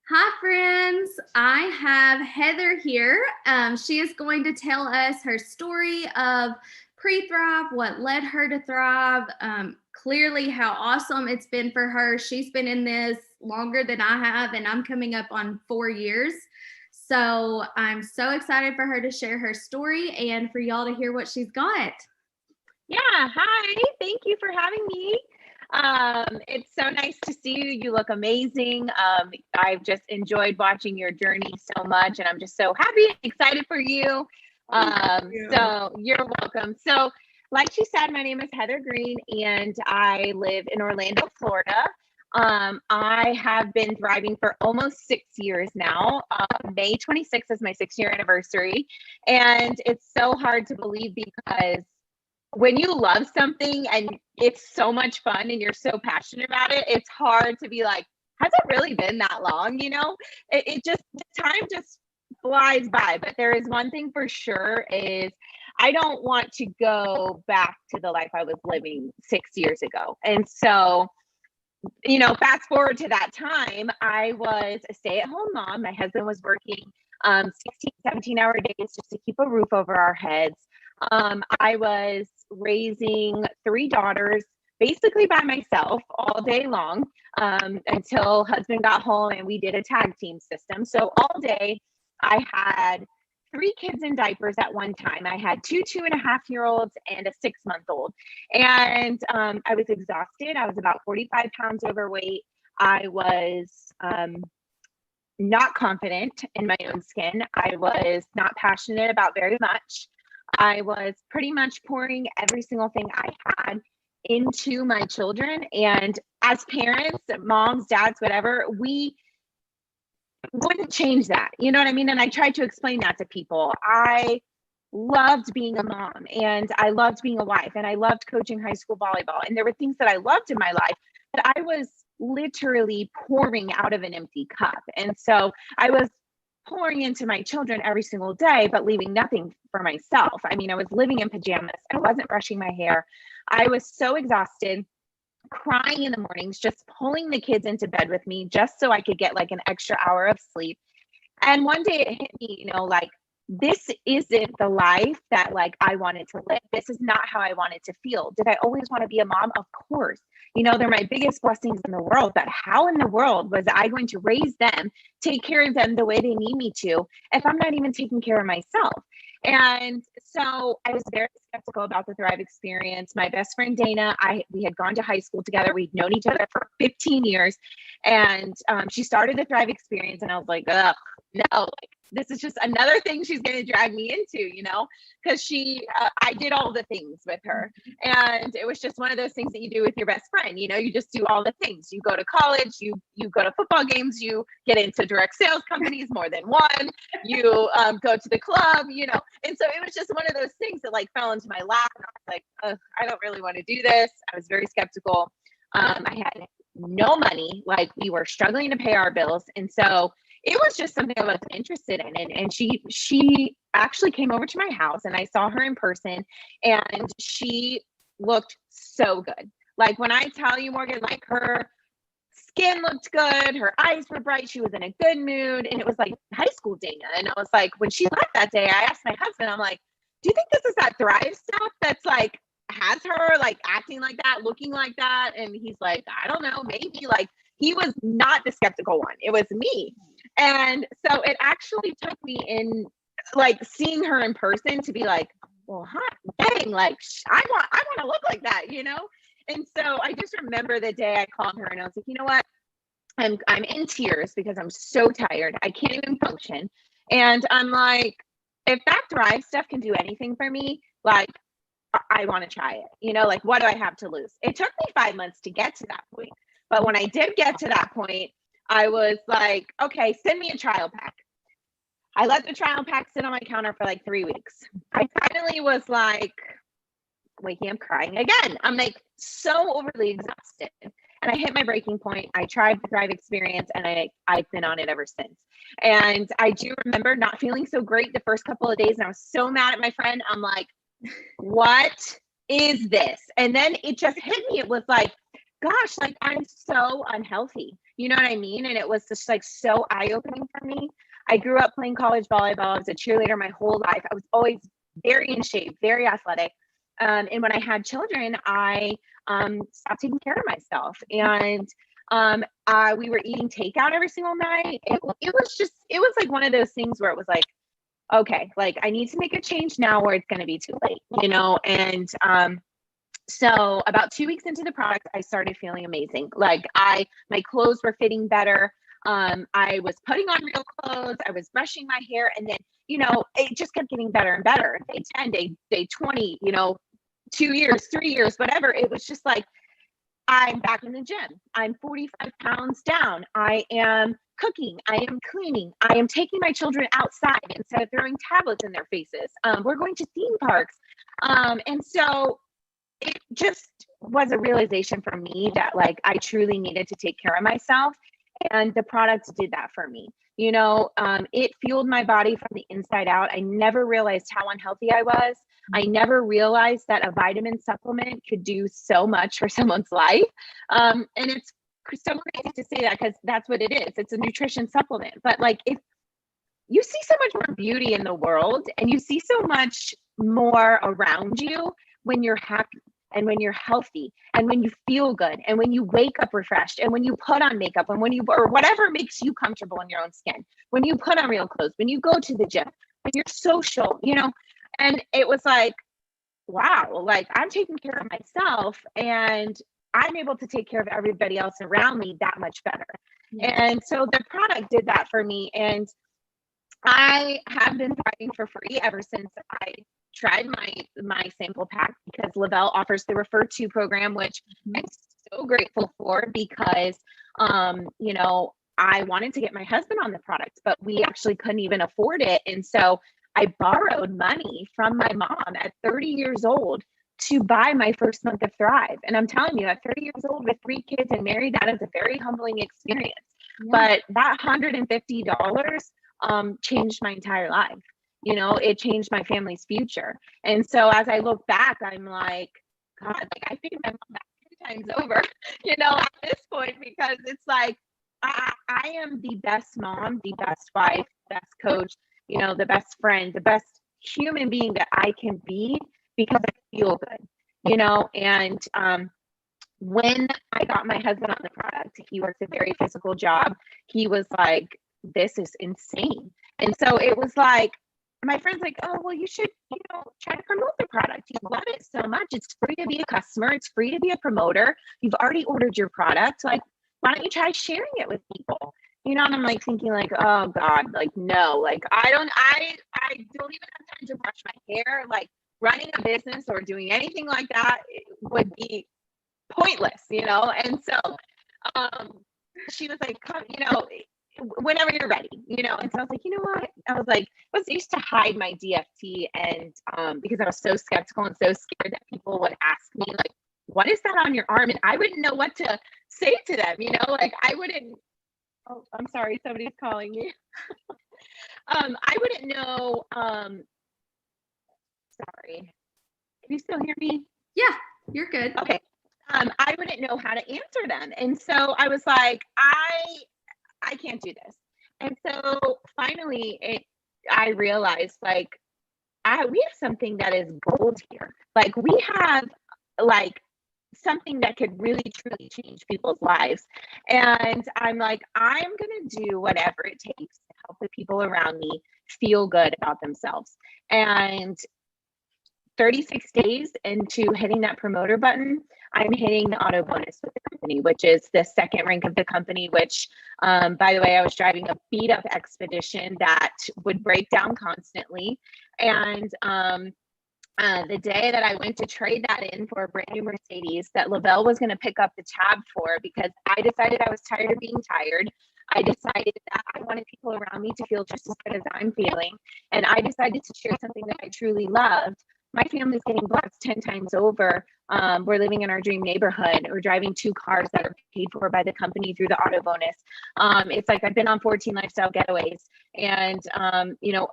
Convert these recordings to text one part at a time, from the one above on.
Hi, friends. I have Heather here. She is going to tell us her story of pre Thrive, what led her to Thrive, clearly how awesome it's been for her. She's been in this longer than I have, and I'm coming up on 4 years. So I'm so excited for her to share her story and for y'all to hear what she's got. Yeah, hi. Thank you for having me. It's so nice to see you. You look amazing. I've just enjoyed watching your journey so much, and I'm just so happy and excited for you. So you're welcome. So, like she said, my name is Heather Green, and I live in Orlando, Florida. I have been thriving for almost 6 years now. May 26th is my 6 year anniversary, and it's so hard to believe because when you love something and it's so much fun and you're so passionate about it, it's hard to be like, has it really been that long? It just, the time just flies by. But there is one thing for sure is I don't want to go back to the life I was living 6 years ago. And so, fast forward to that time, I was a stay-at-home mom. My husband was working 16, 17-hour days just to keep a roof over our heads. I was raising three daughters basically by myself all day long until husband got home and we did a tag team system. So all day I had three kids in diapers at one time. I had two 2.5-year-olds and a 6-month-old. And I was exhausted. I was about 45 pounds overweight. I was not confident in my own skin. I was not passionate about very much. I was pretty much pouring every single thing I had into my children. And as parents, moms, dads, whatever, we wouldn't change that. You know what I mean? And I tried to explain that to people. I loved being a mom and I loved being a wife and I loved coaching high school volleyball. And there were things that I loved in my life, but I was literally pouring out of an empty cup. And so I was pouring into my children every single day, but leaving nothing for myself. I mean, I was living in pajamas. I wasn't brushing my hair. I was so exhausted, crying in the mornings, just pulling the kids into bed with me just so I could get like an extra hour of sleep. And one day it hit me, like, this isn't the life that like I wanted to live. This is not how I wanted to feel. Did I always want to be a mom? Of course. They're my biggest blessings in the world, but how in the world was I going to raise them, take care of them the way they need me to, if I'm not even taking care of myself? And so I was very skeptical about the Thrive experience. My best friend Dana, we had gone to high school together. We'd known each other for 15 years, and she started the Thrive experience, and I was like, ugh, no, like this is just another thing she's going to drag me into, because I did all the things with her. And it was just one of those things that you do with your best friend. You just do all the things. You go to college, you go to football games, you get into direct sales companies, more than one, you go to the club, and so it was just one of those things that like fell into my lap. And I was like, I don't really want to do this. I was very skeptical. I had no money, like we were struggling to pay our bills. And so it was just something I wasn't interested in. And she actually came over to my house and I saw her in person and she looked so good. Like when I tell you, Morgan, like her skin looked good, her eyes were bright, she was in a good mood. And it was like high school Dana. And I was like, when she left that day, I asked my husband, I'm like, do you think this is that Thrive stuff that's like has her like acting like that, looking like that? And he's like, I don't know, maybe. Like he was not the skeptical one. It was me. And so it actually took me in like seeing her in person to be like, well, dang, like I want to look like that, And so I just remember the day I called her and I was like, you know what? I'm in tears because I'm so tired. I can't even function. And I'm like, if that Thrive stuff can do anything for me, like I want to try it. Like what do I have to lose? It took me 5 months to get to that point. But when I did get to that point, I was like, okay, send me a trial pack. I let the trial pack sit on my counter for like 3 weeks. I finally was like, waking up crying again. I'm like so overly exhausted. And I hit my breaking point. I tried the Thrive experience and I've been on it ever since. And I do remember not feeling so great the first couple of days. And I was so mad at my friend. I'm like, what is this? And then it just hit me. It was like, gosh, like I'm so unhealthy. You know what I mean? And it was just like so eye-opening for me. I grew up playing college volleyball. I was a cheerleader my whole life. I was always very in shape, very athletic. And when I had children, I stopped taking care of myself. And we were eating takeout every single night. It was like one of those things where it was like, okay, like I need to make a change now or it's going to be too late, you know? And so about 2 weeks into the product, I started feeling amazing. Like my clothes were fitting better. I was putting on real clothes. I was brushing my hair, and then, you know, it just kept getting better and better. Day 10, day 20, you know, 2 years, 3 years, whatever. It was just like, I'm back in the gym. I'm 45 pounds down. I am cooking. I am cleaning. I am taking my children outside instead of throwing tablets in their faces. We're going to theme parks. And so it just was a realization for me that like I truly needed to take care of myself. And the product did that for me. You know, it fueled my body from the inside out. I never realized how unhealthy I was. I never realized that a vitamin supplement could do so much for someone's life. And it's so crazy to say that because that's what it is. It's a nutrition supplement. But like, if you see so much more beauty in the world and you see so much more around you when you're happy and when you're healthy and when you feel good and when you wake up refreshed and when you put on makeup and when you, or whatever makes you comfortable in your own skin, when you put on real clothes, when you go to the gym, when you're social, you know. And it was like, wow, like I'm taking care of myself and I'm able to take care of everybody else around me that much better. And so the product did that for me. And I have been thriving for free ever since I tried my sample pack, because lavelle offers the refer to program, which I'm so grateful for, because you know, I wanted to get my husband on the product, but we actually couldn't even afford it. And so I borrowed money from my mom at 30 years old to buy my first month of Thrive. And I'm telling you, at 30 years old with 3 kids and married, that is a very humbling experience. But that $150 changed my entire life. You know, it changed my family's future. And so as I look back, I'm like, God, like I paid my mom back 2 times over, you know, at this point, because it's like, I am the best mom, the best wife, best coach, you know, the best friend, the best human being that I can be, because I feel good, you know. And when I got my husband on the product, he works a very physical job. He was like, this is insane. And so it was like, my friend's like, oh, well, you should, you know, try to promote the product. You love it so much. It's free to be a customer. It's free to be a promoter. You've already ordered your product. Like, why don't you try sharing it with people? You know, and I'm like thinking like, oh God, like, no, like I don't even have time to brush my hair. Like running a business or doing anything like that would be pointless, you know? And so she was like, come, you know, whenever you're ready, you know. And so I was like, you know what? I was like, I used to hide my DFT, and because I was so skeptical and so scared that people would ask me like, what is that on your arm? And I wouldn't know what to say to them, you know, like I wouldn't, oh, I'm sorry, somebody's calling me. I wouldn't know, sorry, can you still hear me? Yeah, you're good. Okay. I wouldn't know how to answer them. And so I was like, I can't do this. And so finally I realized like, we have something that is gold here. Like we have like something that could really truly change people's lives. And I'm like, I'm going to do whatever it takes to help the people around me feel good about themselves. And 36 days into hitting that promoter button, I'm hitting the auto bonus with the company, which is the second rank of the company, which, by the way, I was driving a beat up expedition that would break down constantly. And the day that I went to trade that in for a brand new Mercedes that Lavelle was going to pick up the tab for, because I decided I was tired of being tired. I decided that I wanted people around me to feel just as good as I'm feeling. And I decided to share something that I truly loved. my family's getting blessed 10 times over. We're living in our dream neighborhood. We're driving 2 cars that are paid for by the company through the auto bonus. It's like I've been on 14 lifestyle getaways and,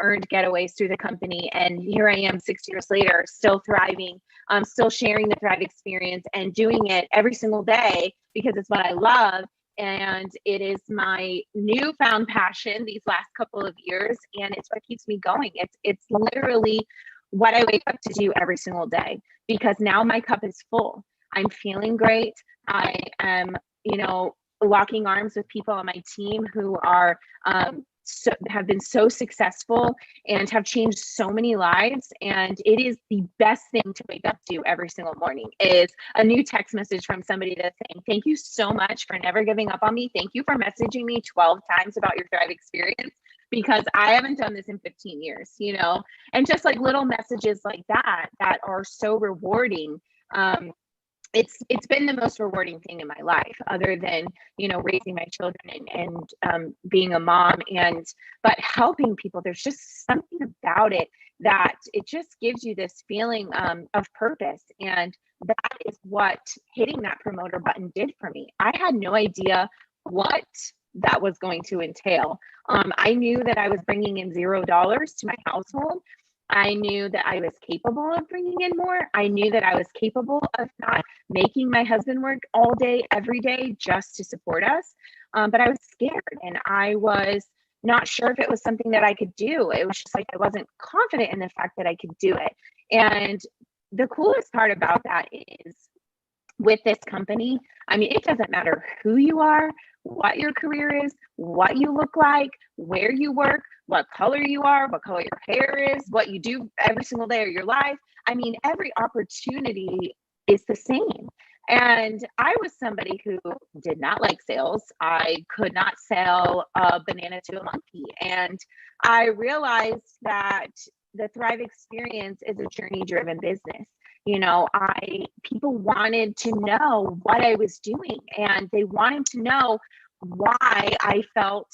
earned getaways through the company. And here I am 6 years later, still thriving, still sharing the Thrive experience and doing it every single day because it's what I love. And it is my newfound passion these last couple of years. And it's what keeps me going. It's literally what I wake up to do every single day, because now my cup is full. I'm feeling great. I am, locking arms with people on my team who are have been so successful and have changed so many lives. And it is the best thing to wake up to every single morning is a new text message from somebody that's saying, thank you so much for never giving up on me. Thank you for messaging me 12 times about your Thrive experience, because I haven't done this in 15 years, and just like little messages like that are so rewarding. It's been the most rewarding thing in my life, other than raising my children and being a mom, but helping people. There's just something about it that it just gives you this feeling of purpose, and that is what hitting that promoter button did for me. I had no idea what that was going to entail. I knew that I was bringing in $0 to my household. I knew that I was capable of bringing in more. I knew that I was capable of not making my husband work all day, every day, just to support us. But I was scared, and I was not sure if it was something that I could do. It was just like I wasn't confident in the fact that I could do it. And the coolest part about that is, with this company, it doesn't matter who you are, what your career is, what you look like, where you work, what color you are, what color your hair is, what you do every single day of your life. Every opportunity is the same. And I was somebody who did not like sales. I could not sell a banana to a monkey. And I realized that the Thrive experience is a journey-driven business. People wanted to know what I was doing, and they wanted to know why I felt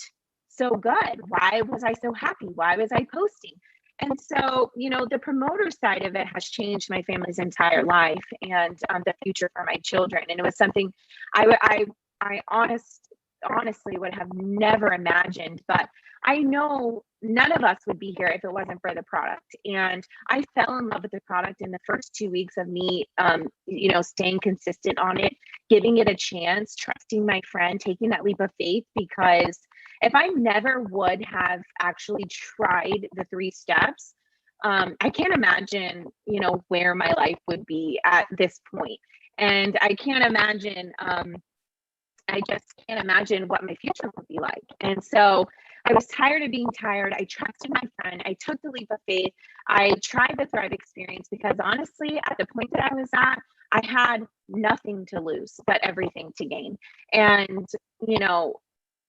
so good. Why was I so happy? Why was I posting? And so, the promoter side of it has changed my family's entire life and the future for my children. And it was something I honestly would have never imagined, but I know none of us would be here if it wasn't for the product. And I fell in love with the product in the first 2 weeks of me, staying consistent on it, giving it a chance, trusting my friend, taking that leap of faith, because if I never would have actually tried the 3 steps, I can't imagine, where my life would be at this point. And I can't imagine, I just can't imagine what my future would be like. And so I was tired of being tired. I trusted my friend. I took the leap of faith. I tried the Thrive experience because honestly, at the point that I was at, I had nothing to lose, but everything to gain. And,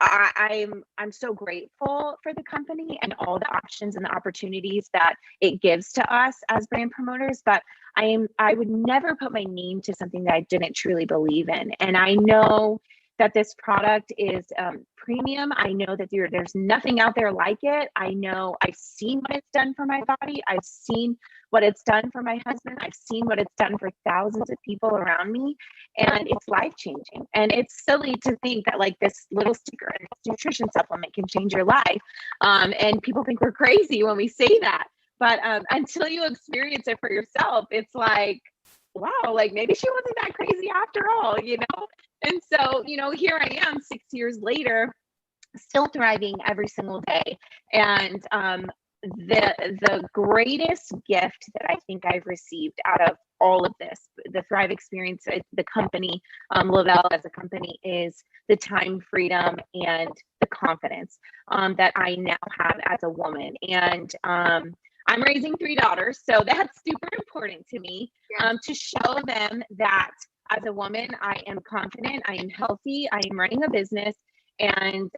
I'm so grateful for the company and all the options and the opportunities that it gives to us as brand promoters. But I would never put my name to something that I didn't truly believe in. And I know that this product is premium. I know that there's nothing out there like it. I know I've seen what it's done for my body. I've seen what it's done for my husband. I've seen what it's done for thousands of people around me. And it's life-changing. And it's silly to think that like this little sticker and this nutrition supplement can change your life. And people think we're crazy when we say that. But until you experience it for yourself, it's like, wow, like maybe she wasn't that crazy after all, And so, here I am 6 years later, still thriving every single day. And the greatest gift that I think I've received out of all of this, the Thrive experience, the company, 𝐩𝐚𝐬𝐬𝐢𝐨𝐧 as a company, is the time freedom and the confidence that I now have as a woman. And I'm raising 3 daughters, so that's super important to me, to show them that as a woman, I am confident, I am healthy, I am running a business, and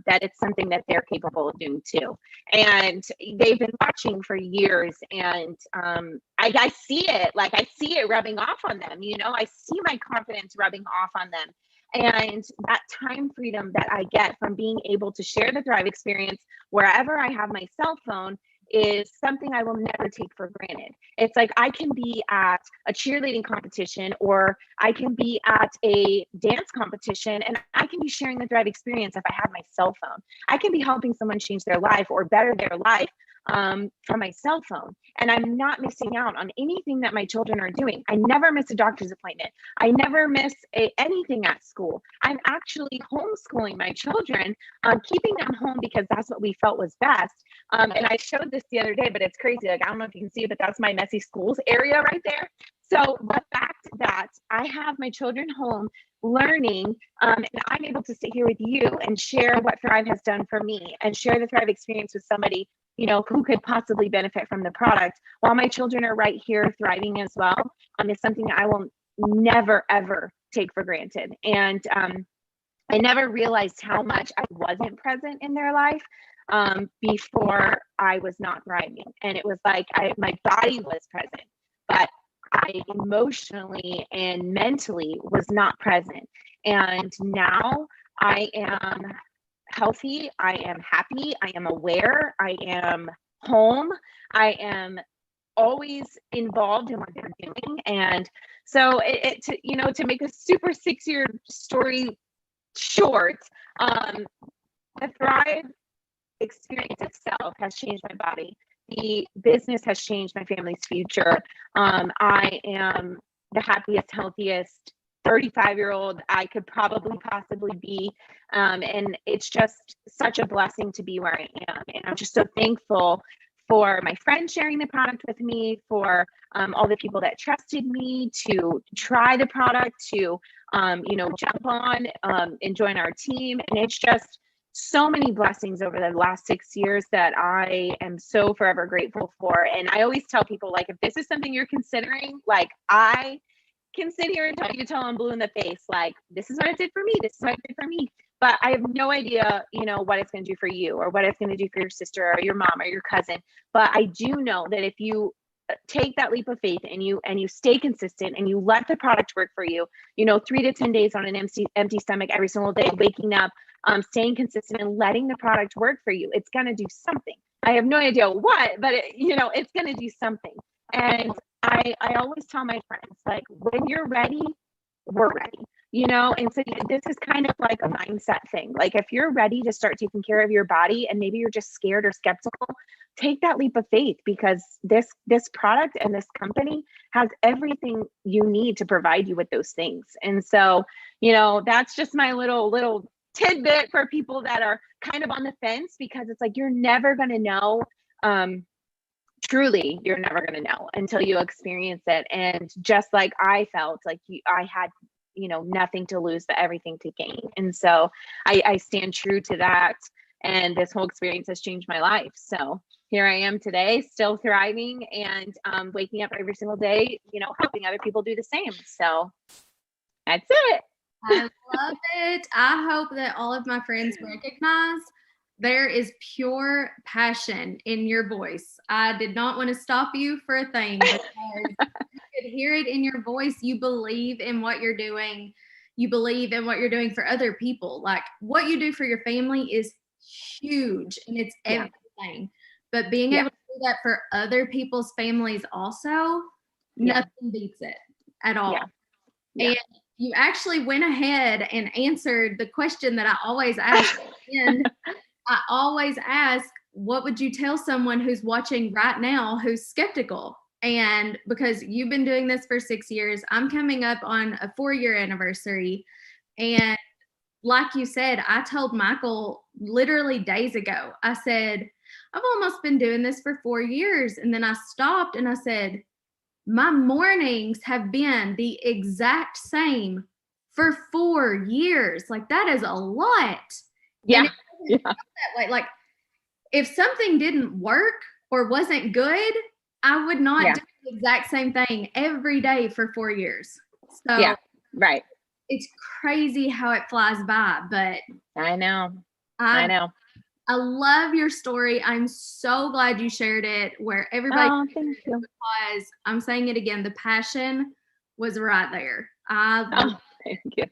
that it's something that they're capable of doing too. And they've been watching for years, and I see it, I see it rubbing off on them. I see my confidence rubbing off on them. And that time freedom that I get from being able to share the Thrive experience wherever I have my cell phone is something I will never take for granted. It's like I can be at a cheerleading competition, or I can be at a dance competition, and I can be sharing the Thrive experience if I have my cell phone. I can be helping someone change their life or better their life from my cell phone. And I'm not missing out on anything that my children are doing. I never miss a doctor's appointment. I never miss anything at school. I'm actually homeschooling my children, keeping them home because that's what we felt was best. And I showed this the other day, but it's crazy. Like, I don't know if you can see it, but that's my messy schools area right there. So the fact that I have my children home learning, and I'm able to sit here with you and share what Thrive has done for me and share the Thrive experience with somebody, you know, who could possibly benefit from the product while my children are right here thriving as well, is something I will never, ever take for granted. And I never realized how much I wasn't present in their life before I was not thriving. And it was like my body was present, but I emotionally and mentally was not present. And now I am healthy, I am happy, I am aware, I am home, I am always involved in what they're doing. And so to make a super 6-year story short, the Thrive experience itself has changed my body. The business has changed my family's future. I am the happiest, healthiest 35-year-old I could probably possibly be. And it's just such a blessing to be where I am. And I'm just so thankful for my friends sharing the product with me, for all the people that trusted me to try the product, to jump on and join our team. And it's just so many blessings over the last 6 years that I am so forever grateful for. And I always tell people, like, if this is something you're considering, like, I can sit here and tell you till I'm blue in the face, like, this is what it did for me, this is what it did for me. But I have no idea, what it's going to do for you, or what it's going to do for your sister or your mom or your cousin. But I do know that if you take that leap of faith and you stay consistent and you let the product work for you, 3 to 10 days on an empty stomach every single day, waking up, staying consistent and letting the product work for you, it's going to do something. I have no idea what, but it's going to do something. And I always tell my friends, like, when you're ready, we're ready, and so this is kind of like a mindset thing. Like, if you're ready to start taking care of your body and maybe you're just scared or skeptical, take that leap of faith, because this product and this company has everything you need to provide you with those things. And so, that's just my little tidbit for people that are kind of on the fence, because it's like, you're never going to know. Truly, you're never going to know until you experience it. And just like I felt like I had, nothing to lose, but everything to gain. And so I stand true to that. And this whole experience has changed my life. So here I am today, still thriving and waking up every single day, helping other people do the same. So that's it. I love it. I hope that all of my friends recognize there is pure passion in your voice. I did not want to stop you for a thing, because you could hear it in your voice. You believe in what you're doing. You believe in what you're doing for other people. Like, what you do for your family is huge, and it's everything. But being able to do that for other people's families also, nothing beats it at all. And you actually went ahead and answered the question that I always ask. And I always ask, what would you tell someone who's watching right now who's skeptical? And because you've been doing this for 6 years, I'm coming up on a 4-year anniversary. And like you said, I told Michael literally days ago, I said, I've almost been doing this for 4 years. And then I stopped and I said, my mornings have been the exact same for 4 years. Like, that is a lot. Yeah. That way. Like, if something didn't work or wasn't good, I would not do the exact same thing every day for 4 years. So right. It's crazy how it flies by, but I know. I love your story. I'm so glad you shared it where everybody, thank you. because I'm saying it again, the passion was right there. Thank you.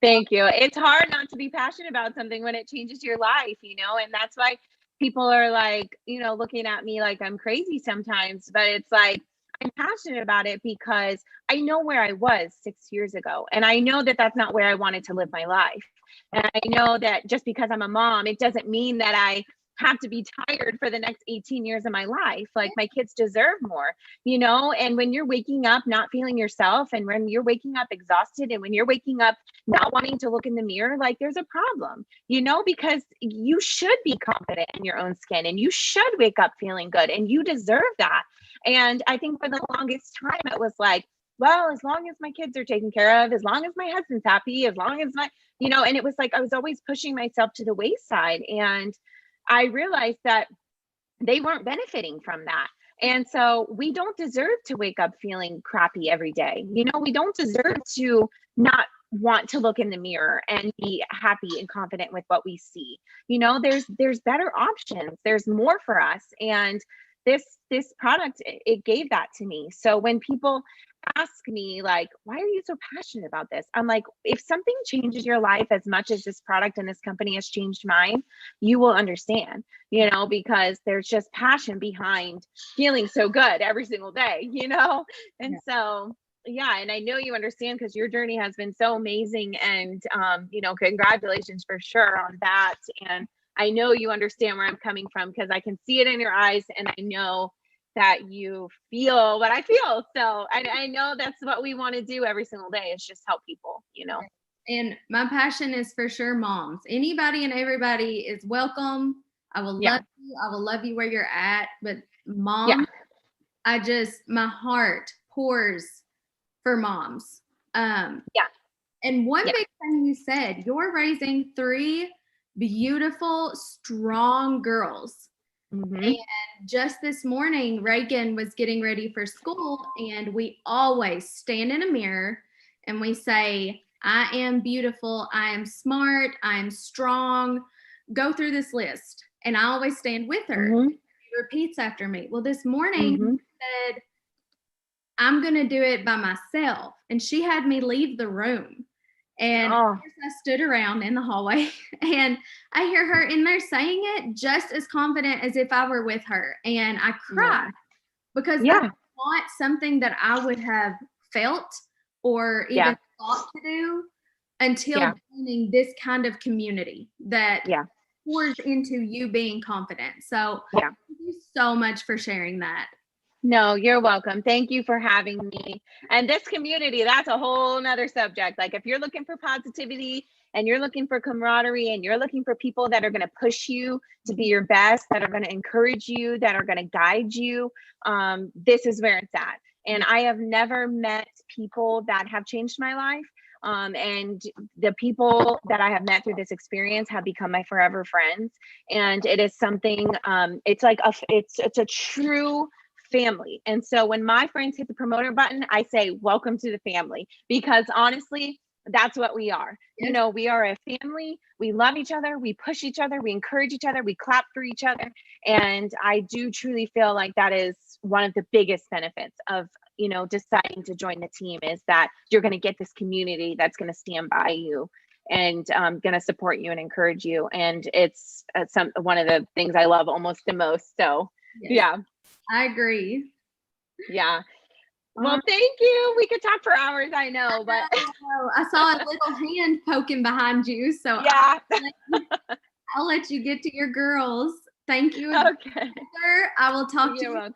Thank you. It's hard not to be passionate about something when it changes your life, and that's why people are like, looking at me like I'm crazy sometimes, but it's like, I'm passionate about it because I know where I was 6 years ago. And I know that that's not where I wanted to live my life. And I know that just because I'm a mom, it doesn't mean that I have to be tired for the next 18 years of my life. Like, my kids deserve more, and when you're waking up not feeling yourself, and when you're waking up exhausted, and when you're waking up not wanting to look in the mirror, like, there's a problem, because you should be confident in your own skin, and you should wake up feeling good, and you deserve that. And I think for the longest time, it was like, well, as long as my kids are taken care of, as long as my husband's happy, as long as and it was like I was always pushing myself to the wayside. And I realized that they weren't benefiting from that. And so we don't deserve to wake up feeling crappy every day. We don't deserve to not want to look in the mirror and be happy and confident with what we see. There's better options. There's more for us. And this product, it gave that to me. So when people ask me like, why are you so passionate about this? I'm like, if something changes your life as much as this product and this company has changed mine, you will understand, because there's just passion behind feeling so good every single day, And so, yeah. And I know you understand, because your journey has been so amazing, and, congratulations for sure on that. And I know you understand where I'm coming from, because I can see it in your eyes, and I know that you feel what I feel. So I know that's what we want to do every single day, is just help people, And my passion is for sure moms. Anybody and everybody is welcome. I will love you. I will love you where you're at. But mom, my heart pours for moms. And one big thing you said, you're raising 3 beautiful, strong girls. Mm-hmm. And just this morning, Reagan was getting ready for school, and we always stand in a mirror and we say, I am beautiful, I am smart, I am strong. Go through this list. And I always stand with her. Mm-hmm. She repeats after me. Well, this morning, Mm-hmm. she said, I'm going to do it by myself. And she had me leave the room. And of course, I stood around in the hallway, and I hear her in there saying it just as confident as if I were with her. And I cried because that's not something that I would have felt or even thought to do until joining this kind of community that pours into you being confident. So thank you so much for sharing that. No, you're welcome. Thank you for having me. And this community, that's a whole nother subject. Like, if you're looking for positivity, and you're looking for camaraderie, and you're looking for people that are going to push you to be your best, that are going to encourage you, that are going to guide you, this is where it's at. And I have never met people that have changed my life. And the people that I have met through this experience have become my forever friends. And it is something, it's like it's a true family. And so when my friends hit the promoter button, I say, welcome to the family, because honestly, that's what we are. We are a family. We love each other. We push each other. We encourage each other. We clap for each other. And I do truly feel like that is one of the biggest benefits of, deciding to join the team, is that you're going to get this community that's going to stand by you and going to support you and encourage you. And it's one of the things I love almost the most. So I agree. Yeah. Well, thank you. We could talk for hours, I know, but I saw a little hand poking behind you. So I'll let you get to your girls. Thank you. Okay. I will talk to you. You're welcome.